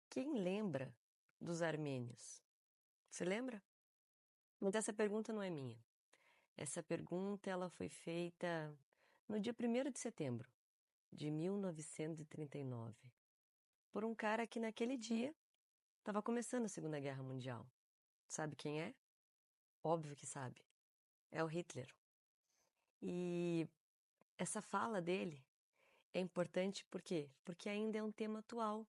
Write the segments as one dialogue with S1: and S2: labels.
S1: Quem lembra dos armênios? Você lembra? Mas essa pergunta não é minha. Essa pergunta ela foi feita no dia 1º de setembro de 1939 por um cara que naquele dia estava começando a Segunda Guerra Mundial. Sabe quem é? Óbvio que sabe. É o Hitler. E essa fala dele é importante por quê? Porque ainda é um tema atual.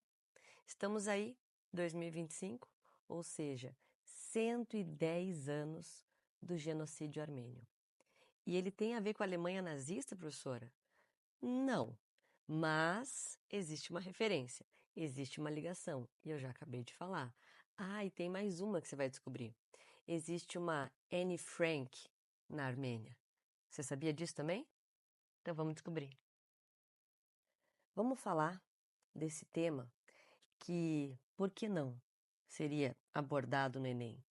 S1: Estamos aí, 2025, ou seja, 110 anos do genocídio armênio. E ele tem a ver com a Alemanha nazista, professora? Não, mas existe uma referência, existe uma ligação, e eu já acabei de falar. Ah, e tem mais uma que você vai descobrir. Existe uma Anne Frank na Armênia. Você sabia disso também? Então vamos descobrir. Vamos falar desse tema que, por que não, seria abordado no Enem.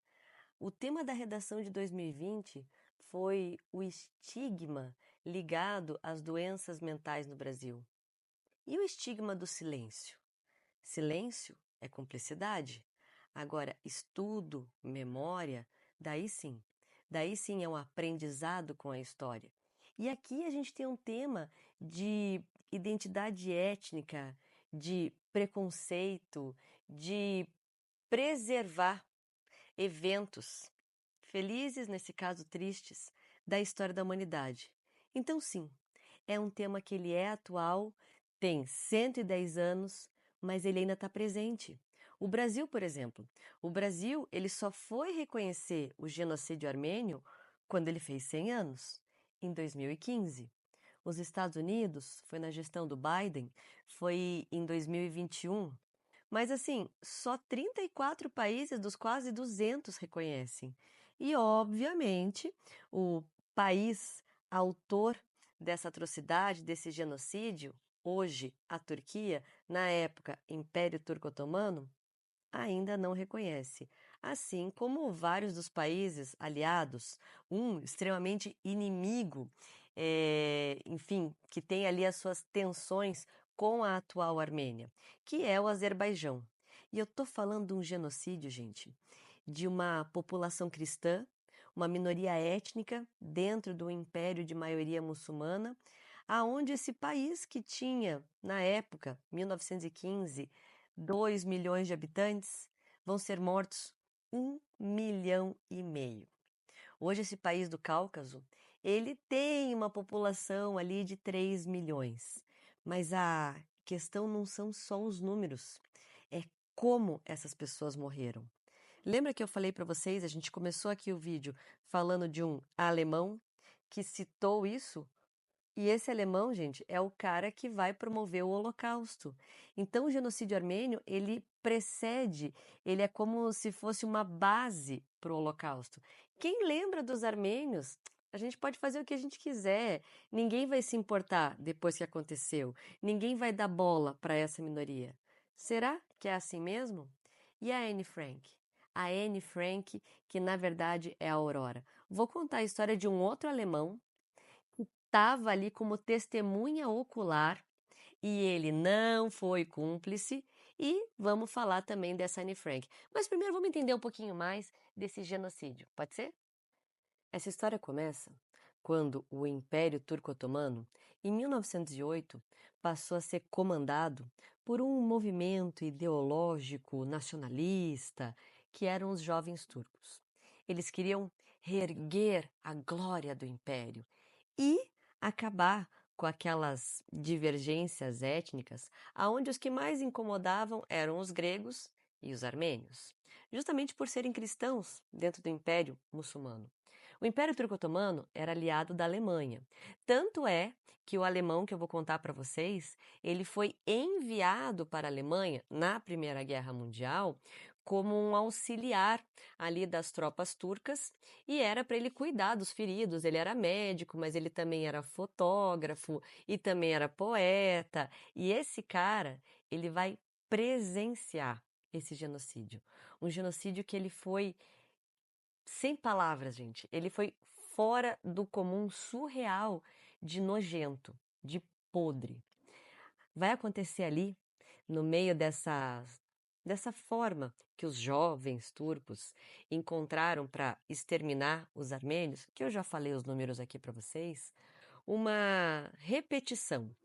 S1: O tema da redação de 2020 foi o estigma ligado às doenças mentais no Brasil. E o estigma do silêncio? Silêncio é cumplicidade. Agora, estudo, memória, daí sim. Daí sim é um aprendizado com a história. E aqui a gente tem um tema de identidade étnica, de preconceito, de preservar eventos felizes, nesse caso tristes, da história da humanidade. Então, sim, é um tema que ele é atual, tem 110 anos, mas ele ainda está presente. O Brasil, por exemplo, o Brasil ele só foi reconhecer o genocídio armênio quando ele fez 100 anos, em 2015. Os Estados Unidos, foi na gestão do Biden, foi em 2021. Mas assim, só 34 países dos quase 200 reconhecem. E, obviamente, o país autor dessa atrocidade, desse genocídio, hoje a Turquia, na época Império Turco-Otomano, ainda não reconhece. Assim como vários dos países aliados, um extremamente inimigo, enfim, que tem ali as suas tensões com a atual Armênia, que é o Azerbaijão. E eu estou falando de um genocídio, gente, de uma população cristã, uma minoria étnica dentro do império de maioria muçulmana, aonde esse país que tinha, na época, 1915, 2 milhões de habitantes, vão ser mortos 1,5 milhão. Hoje esse país do Cáucaso, ele tem uma população ali de 3 milhões. Mas a questão não são só os números, é como essas pessoas morreram. Lembra que eu falei para vocês, a gente começou aqui o vídeo falando de um alemão que citou isso? E esse alemão, gente, é o cara que vai promover o Holocausto. Então, o genocídio armênio, ele precede, ele é como se fosse uma base para o Holocausto. Quem lembra dos armênios? A gente pode fazer o que a gente quiser. Ninguém vai se importar depois que aconteceu. Ninguém vai dar bola para essa minoria. Será que é assim mesmo? E a Anne Frank? A Anne Frank, que na verdade é a Aurora. Vou contar a história de um outro alemão estava ali como testemunha ocular e ele não foi cúmplice. E vamos falar também dessa Anne Frank. Mas primeiro vamos entender um pouquinho mais desse genocídio, pode ser? Essa história começa quando o Império Turco-Otomano, em 1908, passou a ser comandado por um movimento ideológico nacionalista que eram os jovens turcos. Eles queriam reerguer a glória do Império e acabar com aquelas divergências étnicas, aonde os que mais incomodavam eram os gregos e os armênios, justamente por serem cristãos dentro do Império Muçulmano. O Império Turco-Otomano era aliado da Alemanha. Tanto é que o alemão que eu vou contar para vocês, ele foi enviado para a Alemanha na Primeira Guerra Mundial como um auxiliar ali das tropas turcas e era para ele cuidar dos feridos. Ele era médico, mas ele também era fotógrafo e também era poeta. E esse cara, ele vai presenciar esse genocídio. Um genocídio que ele foi sem palavras, gente. Ele foi fora do comum, surreal, de nojento, de podre. Vai acontecer ali, no meio dessa forma que os jovens turcos encontraram para exterminar os armênios, que eu já falei os números aqui para vocês, uma repetição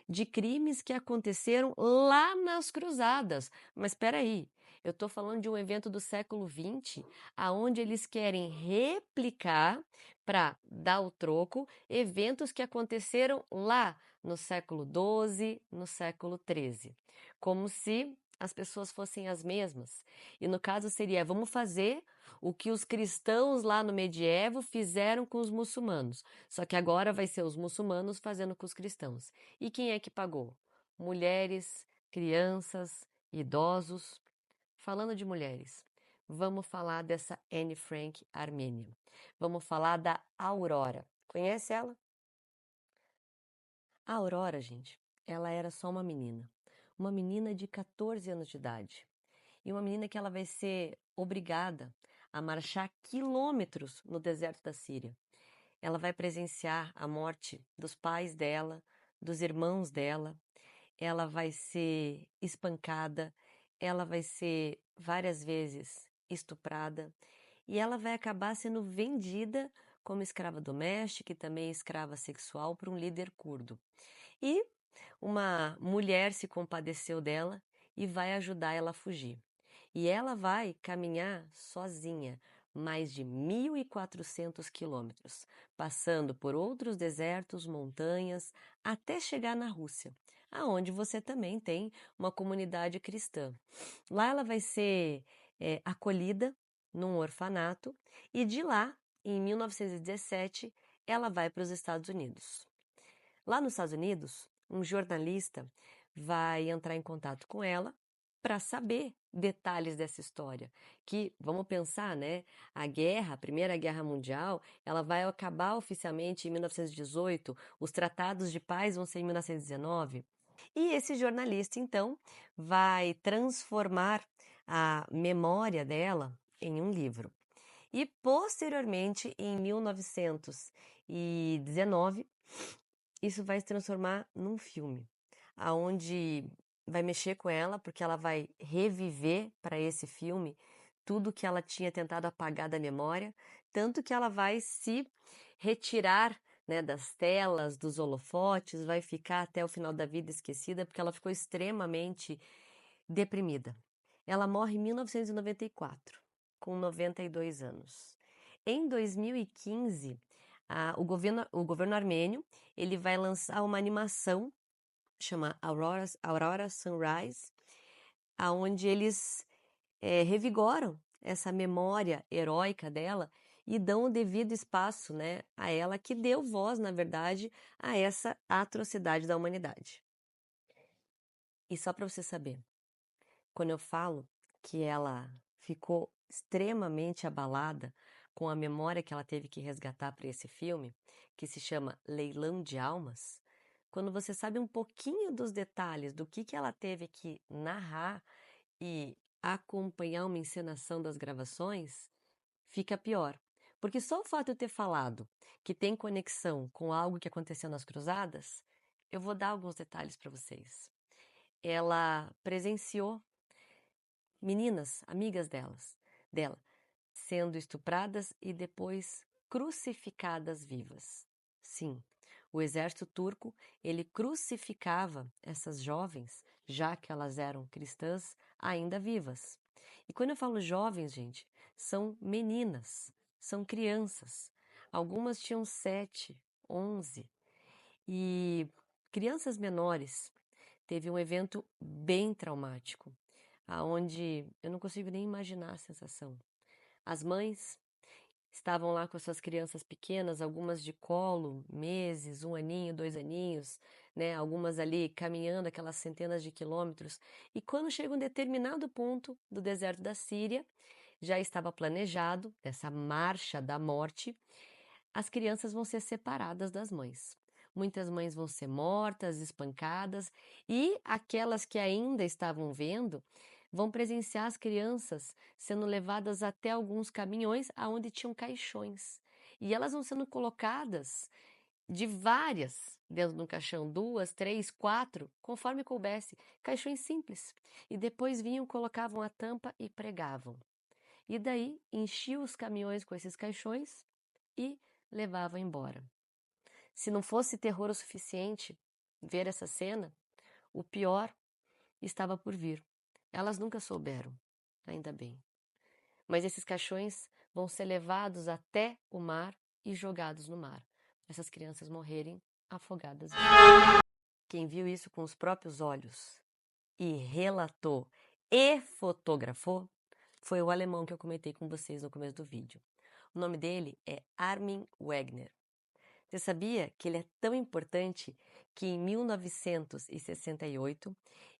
S1: de crimes que aconteceram lá nas Cruzadas. Mas espera aí, eu estou falando de um evento do século XX, aonde eles querem replicar para dar o troco eventos que aconteceram lá no século XII, no século XIII, como se as pessoas fossem as mesmas. E no caso seria, vamos fazer o que os cristãos lá no medievo fizeram com os muçulmanos. Só que agora vai ser os muçulmanos fazendo com os cristãos. E quem é que pagou? Mulheres, crianças, idosos. Falando de mulheres, vamos falar dessa Anne Frank armênia. Vamos falar da Aurora. Conhece ela? A Aurora, gente, ela era só uma menina de 14 anos de idade. E uma menina que ela vai ser obrigada a marchar quilômetros no deserto da Síria. Ela vai presenciar a morte dos pais dela, dos irmãos dela. Ela vai ser espancada, ela vai ser várias vezes estuprada e ela vai acabar sendo vendida como escrava doméstica e também escrava sexual por um líder curdo. E uma mulher se compadeceu dela e vai ajudar ela a fugir. E ela vai caminhar sozinha mais de 1.400 quilômetros, passando por outros desertos, montanhas, até chegar na Rússia, aonde você também tem uma comunidade cristã. Lá ela vai ser acolhida num orfanato e de lá, em 1917, ela vai para os Estados Unidos. Lá nos Estados Unidos, um jornalista vai entrar em contato com ela para saber detalhes dessa história. Que, vamos pensar, né? A Primeira Guerra Mundial, ela vai acabar oficialmente em 1918, os tratados de paz vão ser em 1919. E esse jornalista, então, vai transformar a memória dela em um livro. E, posteriormente, em 1919, isso vai se transformar num filme, aonde vai mexer com ela, porque ela vai reviver para esse filme tudo que ela tinha tentado apagar da memória, tanto que ela vai se retirar, né, das telas, dos holofotes, vai ficar até o final da vida esquecida, porque ela ficou extremamente deprimida. Ela morre em 1994, com 92 anos. Em 2015, o governo armênio ele vai lançar uma animação chama Aurora Sunrise, aonde eles revigoram essa memória heróica dela e dão o devido espaço, né, a ela que deu voz, na verdade, a essa atrocidade da humanidade. E só para você saber, quando eu falo que ela ficou extremamente abalada com a memória que ela teve que resgatar para esse filme, que se chama Leilão de Almas, quando você sabe um pouquinho dos detalhes do que ela teve que narrar e acompanhar uma encenação das gravações, fica pior. Porque só o fato de eu ter falado que tem conexão com algo que aconteceu nas Cruzadas, eu vou dar alguns detalhes para vocês. Ela presenciou meninas, amigas dela, sendo estupradas e depois crucificadas vivas. Sim, o exército turco, ele crucificava essas jovens, já que elas eram cristãs, ainda vivas. E quando eu falo jovens, gente, são meninas, são crianças. Algumas tinham 7, 11. E crianças menores. Teve um evento bem traumático, aonde eu não consigo nem imaginar a sensação. As mães estavam lá com as suas crianças pequenas, algumas de colo, meses, 1 aninho, 2 aninhos, né? Algumas ali caminhando aquelas centenas de quilômetros. E quando chega um determinado ponto do deserto da Síria, já estava planejado essa marcha da morte, as crianças vão ser separadas das mães. Muitas mães vão ser mortas, espancadas, e aquelas que ainda estavam vendo vão presenciar as crianças sendo levadas até alguns caminhões aonde tinham caixões. E elas vão sendo colocadas de várias dentro de um caixão, 2, 3, 4, conforme coubesse, caixões simples. E depois vinham, colocavam a tampa e pregavam. E daí enchiam os caminhões com esses caixões e levavam embora. Se não fosse terror o suficiente ver essa cena, o pior estava por vir. Elas nunca souberam, ainda bem. Mas esses caixões vão ser levados até o mar e jogados no mar. Essas crianças morrerem afogadas. Quem viu isso com os próprios olhos e relatou e fotografou foi o alemão que eu comentei com vocês no começo do vídeo. O nome dele é Armin Wegner. Você sabia que ele é tão importante que em 1968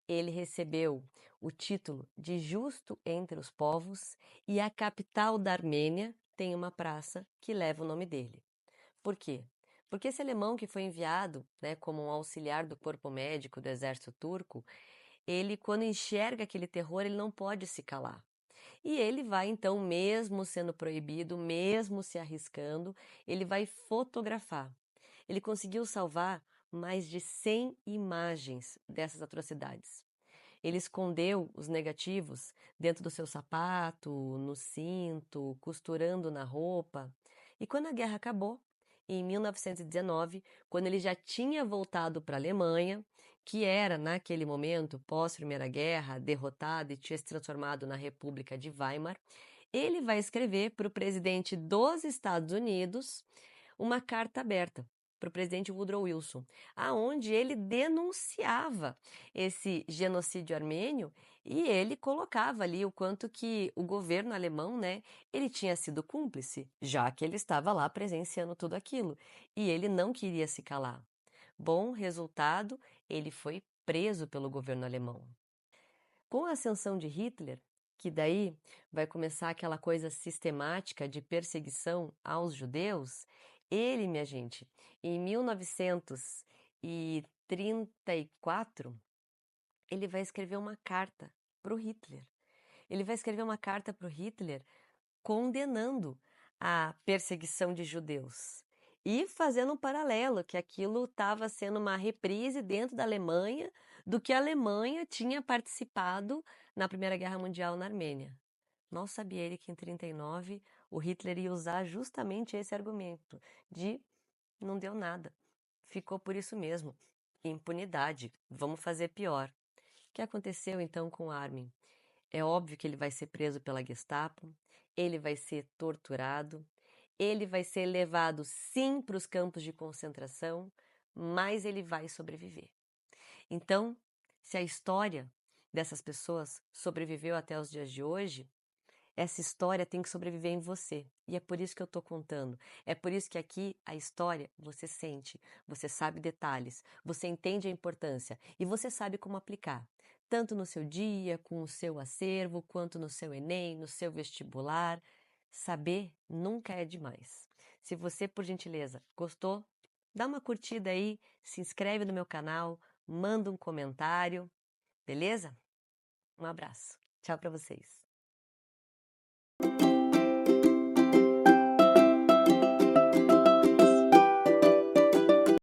S1: ele recebeu o título de Justo entre os Povos e a capital da Armênia tem uma praça que leva o nome dele. Por quê? Porque esse alemão que foi enviado, como um auxiliar do corpo médico do exército turco, ele, quando enxerga aquele terror, ele não pode se calar. E ele vai, então, mesmo sendo proibido, mesmo se arriscando, ele vai fotografar. Ele conseguiu salvar mais de 100 imagens dessas atrocidades. Ele escondeu os negativos dentro do seu sapato, no cinto, costurando na roupa. E quando a guerra acabou, em 1919, quando ele já tinha voltado para a Alemanha, que era, naquele momento, pós-Primeira Guerra, derrotada e tinha se transformado na República de Weimar, ele vai escrever para o presidente dos Estados Unidos uma carta aberta para o presidente Woodrow Wilson, aonde ele denunciava esse genocídio armênio e ele colocava ali o quanto que o governo alemão, ele tinha sido cúmplice, já que ele estava lá presenciando tudo aquilo, e ele não queria se calar. Bom resultado, ele foi preso pelo governo alemão. Com a ascensão de Hitler, que daí vai começar aquela coisa sistemática de perseguição aos judeus, ele, minha gente, em 1934, ele vai escrever uma carta para o Hitler. Ele vai escrever uma carta para o Hitler condenando a perseguição de judeus e fazendo um paralelo, que aquilo estava sendo uma reprise dentro da Alemanha do que a Alemanha tinha participado na Primeira Guerra Mundial na Armênia. Mal sabia ele que em 1939 o Hitler ia usar justamente esse argumento de não deu nada, ficou por isso mesmo, impunidade, vamos fazer pior. O que aconteceu então com Armin? É óbvio que ele vai ser preso pela Gestapo, ele vai ser torturado, ele vai ser levado sim para os campos de concentração, mas ele vai sobreviver. Então, se a história dessas pessoas sobreviveu até os dias de hoje, essa história tem que sobreviver em você. E é por isso que eu estou contando. É por isso que aqui a história você sente, você sabe detalhes, você entende a importância e você sabe como aplicar. Tanto no seu dia, com o seu acervo, quanto no seu Enem, no seu vestibular. Saber nunca é demais. Se você, por gentileza, gostou, dá uma curtida aí, se inscreve no meu canal, manda um comentário, beleza? Um abraço. Tchau para vocês.